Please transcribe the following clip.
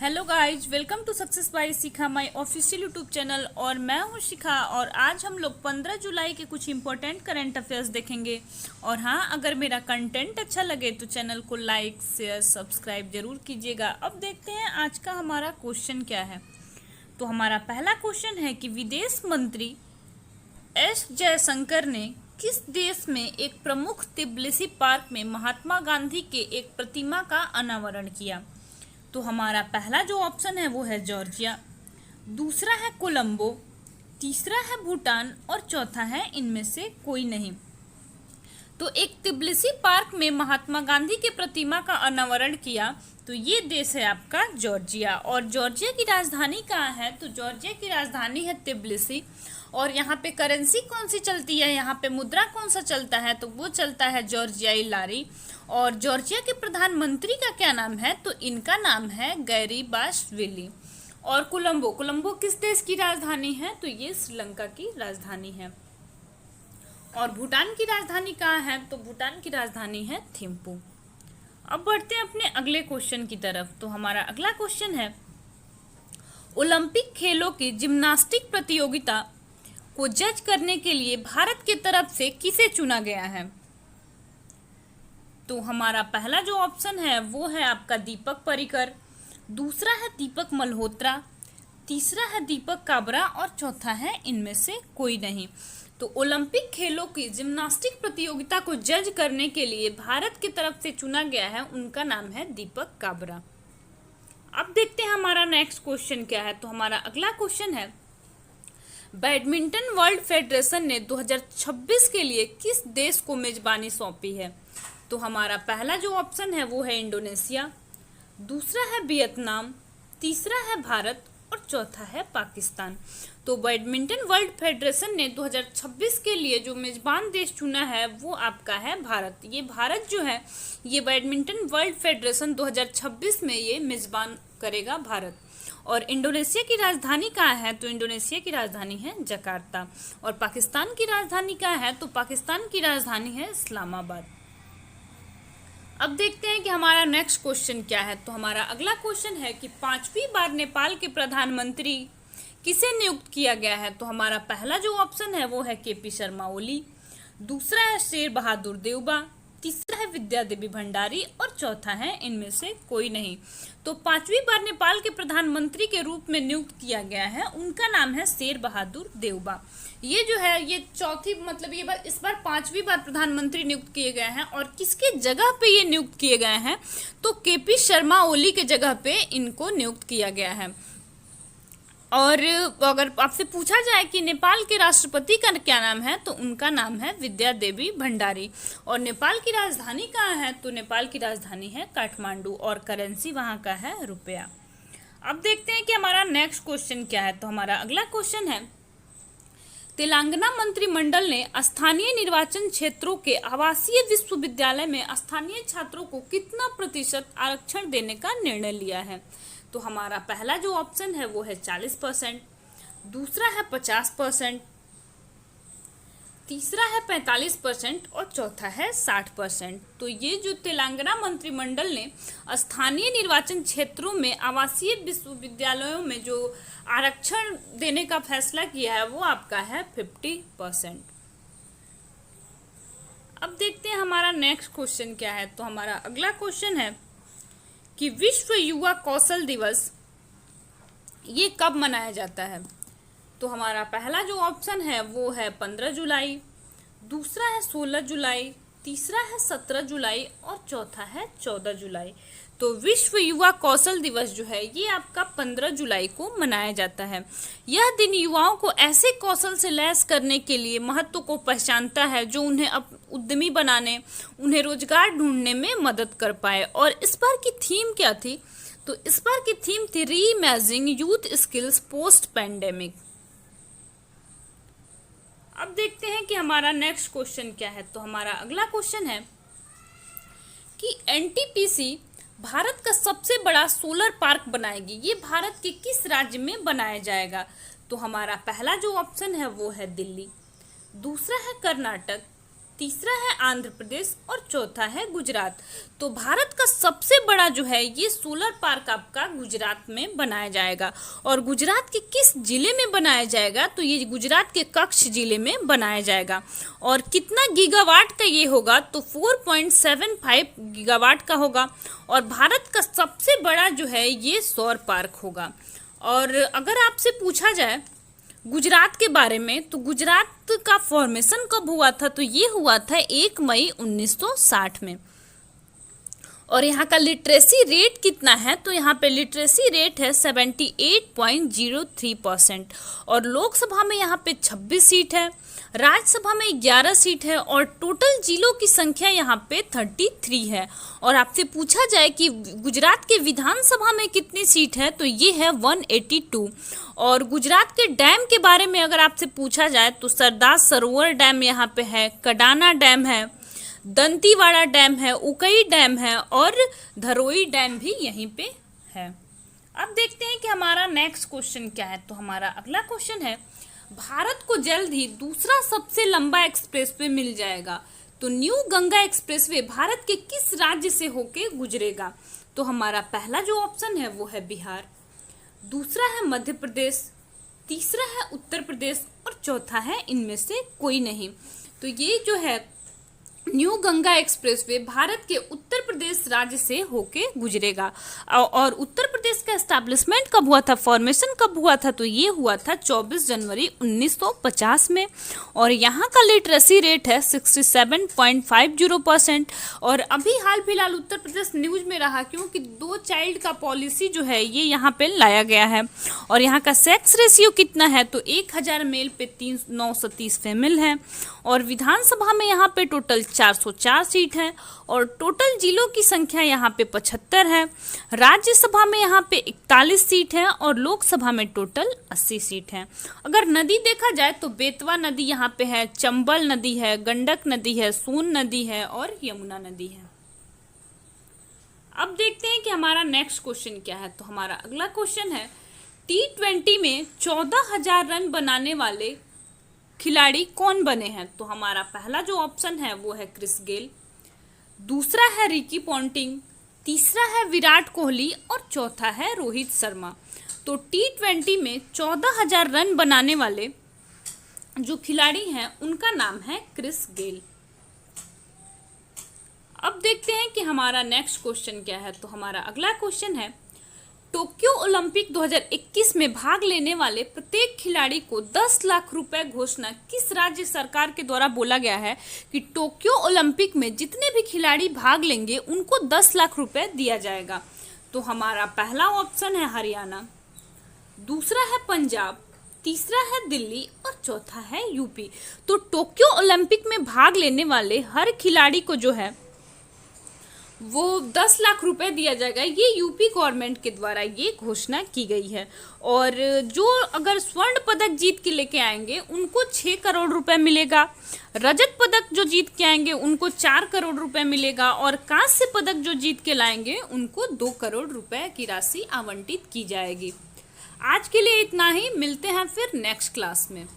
Hello guys, welcome to success by Shikha my official YouTube channel. और मैं हूं शिखा और आज हम लोग 15 जुलाई के कुछ इंपॉर्टेंट करंट अफेयर्स देखेंगे। और हाँ, अगर मेरा कंटेंट अच्छा लगे तो चैनल को लाइक शेयर सब्सक्राइब जरूर कीजिएगा। अब देखते हैं आज का हमारा क्वेश्चन क्या है। तो हमारा पहला क्वेश्चन है कि विदेश मंत्री एस जयशंकर ने किस देश में एक प्रमुख तिब्लिसी पार्क में महात्मा गांधी के एक प्रतिमा का अनावरण किया। तो हमारा पहला जो ऑप्शन है वो है जॉर्जिया, दूसरा है कोलंबो, तीसरा है भूटान और चौथा है इनमें से कोई नहीं। तो एक तिब्लिसी पार्क में महात्मा गांधी के प्रतिमा का अनावरण किया तो ये देश है आपका जॉर्जिया। और जॉर्जिया की राजधानी कहाँ है? तो जॉर्जिया की राजधानी है तिब्लिसी। और यहाँ पे करेंसी कौन सी चलती है, यहाँ पे मुद्रा कौन सा चलता है? तो वो चलता है जॉर्जियाई लारी। और जॉर्जिया के प्रधानमंत्री का क्या नाम है? तो इनका नाम है गैरीबाशविली। और कोलंबो किस देश की राजधानी है? तो ये श्रीलंका की राजधानी है। और भूटान की राजधानी कहाँ है? तो भूटान की राजधानी है थिम्पू। अब बढ़ते हैं अपने अगले क्वेश्चन की तरफ। तो हमारा अगला क्वेश्चन है, ओलंपिक खेलों की जिम्नास्टिक प्रतियोगिता को जज करने के लिए भारत की तरफ से किसे चुना गया है? तो हमारा पहला जो ऑप्शन है वो है आपका दीपक पर्रिकर, दूसरा है दीपक मल्होत्रा, तीसरा है दीपक काबरा और चौथा है इनमें से कोई नहीं। तो ओलंपिक खेलों की जिम्नास्टिक प्रतियोगिता को जज करने के लिए भारत की तरफ से चुना गया है, उनका नाम है दीपक काबरा। अब देखते हैं हमारा नेक्स्ट क्वेश्चन क्या है। तो हमारा अगला क्वेश्चन है, बैडमिंटन वर्ल्ड फेडरेशन ने 2026 के लिए किस देश को मेजबानी सौंपी है? तो हमारा पहला जो ऑप्शन है वो है इंडोनेशिया, दूसरा है वियतनाम, तीसरा है भारत और चौथा है पाकिस्तान। तो बैडमिंटन वर्ल्ड फेडरेशन ने 2026 के लिए जो मेजबान देश चुना है वो आपका है भारत। ये भारत जो है ये बैडमिंटन वर्ल्ड फेडरेशन 2026 में ये मेजबान करेगा भारत। और इंडोनेशिया की राजधानी कहाँ है? तो इंडोनेशिया की राजधानी है जकार्ता। और पाकिस्तान की राजधानी कहाँ है? तो पाकिस्तान की राजधानी है इस्लामाबाद। अब देखते हैं कि हमारा नेक्स्ट क्वेश्चन क्या है। तो हमारा अगला क्वेश्चन है कि 5वीं बार नेपाल के प्रधानमंत्री किसे नियुक्त किया गया है? तो हमारा पहला जो ऑप्शन है वो है केपी शर्मा ओली, दूसरा है शेर बहादुर देउबा, तीसरा है विद्या देवी भंडारी और चौथा है इनमें से कोई नहीं। तो 5वीं बार नेपाल के प्रधानमंत्री के रूप में नियुक्त किया गया है, उनका नाम है शेर बहादुर देउबा। ये जो है ये चौथी मतलब ये बार इस बार 5वीं बार प्रधानमंत्री नियुक्त किए गए हैं। और किसके जगह पे ये नियुक्त किए गए हैं? तो केपी शर्मा ओली के जगह पे इनको नियुक्त किया गया है। और अगर आपसे पूछा जाए कि नेपाल के राष्ट्रपति का क्या नाम है तो उनका नाम है विद्या देवी भंडारी। और नेपाल की राजधानी कहाँ है? तो नेपाल की राजधानी है काठमांडू और करेंसी वहाँ का है रुपया। अब देखते हैं कि हमारा नेक्स्ट क्वेश्चन क्या है। तो हमारा अगला क्वेश्चन है, तेलंगाना मंत्रिमंडल ने स्थानीय निर्वाचन क्षेत्रों के आवासीय विश्वविद्यालय में स्थानीय छात्रों को कितना प्रतिशत आरक्षण देने का निर्णय लिया है? तो हमारा पहला जो ऑप्शन है वो है 40%, दूसरा है 50%, तीसरा है 45% और चौथा है 60%। तो ये जो तेलंगाना मंत्रिमंडल ने स्थानीय निर्वाचन क्षेत्रों में आवासीय विश्वविद्यालयों में जो आरक्षण देने का फैसला किया है वो आपका है 50%। अब देखते हैं हमारा नेक्स्ट क्वेश्चन क्या है। तो हमारा अगला क्वेश्चन है कि विश्व युवा कौशल दिवस ये कब मनाया जाता है? तो हमारा पहला जो ऑप्शन है वो है 15 जुलाई, दूसरा है 16 जुलाई, तीसरा है 17 जुलाई और चौथा है 14 जुलाई। तो विश्व युवा कौशल दिवस जो है ये आपका 15 जुलाई को मनाया जाता है। यह दिन युवाओं को ऐसे कौशल से लैस करने के लिए महत्व को पहचानता है जो उन्हें उद्यमी बनाने, उन्हें रोजगार ढूंढने में मदद कर पाए। और इस बार की थीम क्या थी? तो इस बार की थीम थी reimagining youth skills post pandemic. अब देखते हैं कि हमारा नेक्स्ट क्वेश्चन क्या है। तो हमारा अगला क्वेश्चन है कि एनटीपीसी भारत का सबसे बड़ा सोलर पार्क बनाएगी, ये भारत के किस राज्य में बनाया जाएगा? तो हमारा पहला जो ऑप्शन है वो है दिल्ली, दूसरा है कर्नाटक, तीसरा है आंध्र प्रदेश और चौथा है गुजरात। तो भारत का सबसे बड़ा जो है ये सोलर पार्क आपका गुजरात में बनाया जाएगा। और गुजरात के किस जिले में बनाया जाएगा, तो ये गुजरात के कच्छ जिले में बनाया जाएगा। और कितना गीगावाट का ये होगा, तो 4.75 गीगावाट का होगा। और भारत का सबसे बड़ा जो है ये सौर पार्क होगा। और अगर आपसे पूछा जाए गुजरात के बारे में, तो गुजरात का फॉर्मेशन कब हुआ था, तो ये हुआ था 1 मई 1960 में। और यहाँ का लिटरेसी रेट कितना है, तो यहाँ पे लिटरेसी रेट है 78.03%। और लोकसभा में यहाँ पे 26 सीट है, राज्यसभा में 11 सीट है, और टोटल जिलों की संख्या यहाँ पे 33 है। और आपसे पूछा जाए कि गुजरात के विधानसभा में कितनी सीट है, तो ये है 182। और गुजरात के डैम के बारे में अगर आपसे पूछा जाए, तो सरदार सरोवर डैम यहाँ पे है, कडाना डैम है, दंतीवाड़ा डैम है, उकई डैम है, और धरोई डैम भी यहीं पे है। अब देखते हैं कि हमारा नेक्स्ट क्वेश्चन क्या है। तो हमारा अगला क्वेश्चन है, भारत को जल्द ही दूसरा सबसे लंबा एक्सप्रेसवे मिल जाएगा। तो न्यू गंगा एक्सप्रेसवे भारत के किस राज्य से होके गुजरेगा? तो हमारा पहला जो ऑप्शन है वो है बिहार, दूसरा है मध्य प्रदेश, तीसरा है उत्तर प्रदेश, और चौथा है इनमें से कोई नहीं। तो ये जो है न्यू गंगा एक्सप्रेसवे भारत के उत्तर प्रदेश राज्य से होके गुजरेगा। और उत्तर प्रदेश का एस्टैब्लिशमेंट कब हुआ था, फॉर्मेशन कब हुआ था, तो ये हुआ था 24 जनवरी 1950 में। और यहाँ का लिटरेसी रेट है 67.50%। और अभी हाल फिलहाल उत्तर प्रदेश न्यूज में रहा क्योंकि 2 चाइल्ड का पॉलिसी जो है ये यहाँ पे लाया गया है। और यहाँ का सेक्स रेशियो कितना है, तो 1000 मेल पे 930 फीमेल है। और विधानसभा में यहाँ पे टोटल 404 सीट है, और टोटल जिलों की संख्या यहाँ पे 75 है। राज्यसभा में यहाँ पे 41 सीट है, और लोकसभा में टोटल 80 सीट है। अगर नदी देखा जाए तो बेतवा नदी यहाँ पे है, चंबल नदी है, गंडक नदी है, सोन नदी है, और यमुना नदी है। अब देखते हैं कि हमारा नेक्स्ट क्वेश्चन क्या है। तो हमारा अगला क्वेश्चन है, T20 में 14,000 रन बनाने वाले खिलाड़ी कौन बने हैं? तो हमारा पहला जो ऑप्शन है वो है क्रिस गेल, दूसरा है रिकी पॉन्टिंग, तीसरा है विराट कोहली, और चौथा है रोहित शर्मा। तो T20 में 14,000 रन बनाने वाले जो खिलाड़ी हैं उनका नाम है क्रिस गेल। अब देखते हैं कि हमारा नेक्स्ट क्वेश्चन क्या है। तो हमारा अगला क्वेश्चन है, टोक्यो ओलंपिक 2021 में भाग लेने वाले प्रत्येक खिलाड़ी को 10 लाख रुपए घोषणा किस राज्य सरकार के द्वारा बोला गया है कि टोक्यो ओलंपिक में जितने भी खिलाड़ी भाग लेंगे उनको 10 लाख रुपए दिया जाएगा? तो हमारा पहला ऑप्शन है हरियाणा, दूसरा है पंजाब, तीसरा है दिल्ली, और चौथा है यूपी। तो टोक्यो ओलंपिक में भाग लेने वाले हर खिलाड़ी को जो है वो 10 लाख रुपए दिया जाएगा। ये यूपी गवर्नमेंट के द्वारा ये घोषणा की गई है। और जो अगर स्वर्ण पदक जीत के लेके आएंगे उनको 6 करोड़ रुपए मिलेगा, रजत पदक जो जीत के आएंगे उनको 4 करोड़ रुपए मिलेगा, और कांस्य पदक जो जीत के लाएंगे उनको 2 करोड़ रुपए की राशि आवंटित की जाएगी। आज के लिए इतना ही, मिलते हैं फिर नेक्स्ट क्लास में।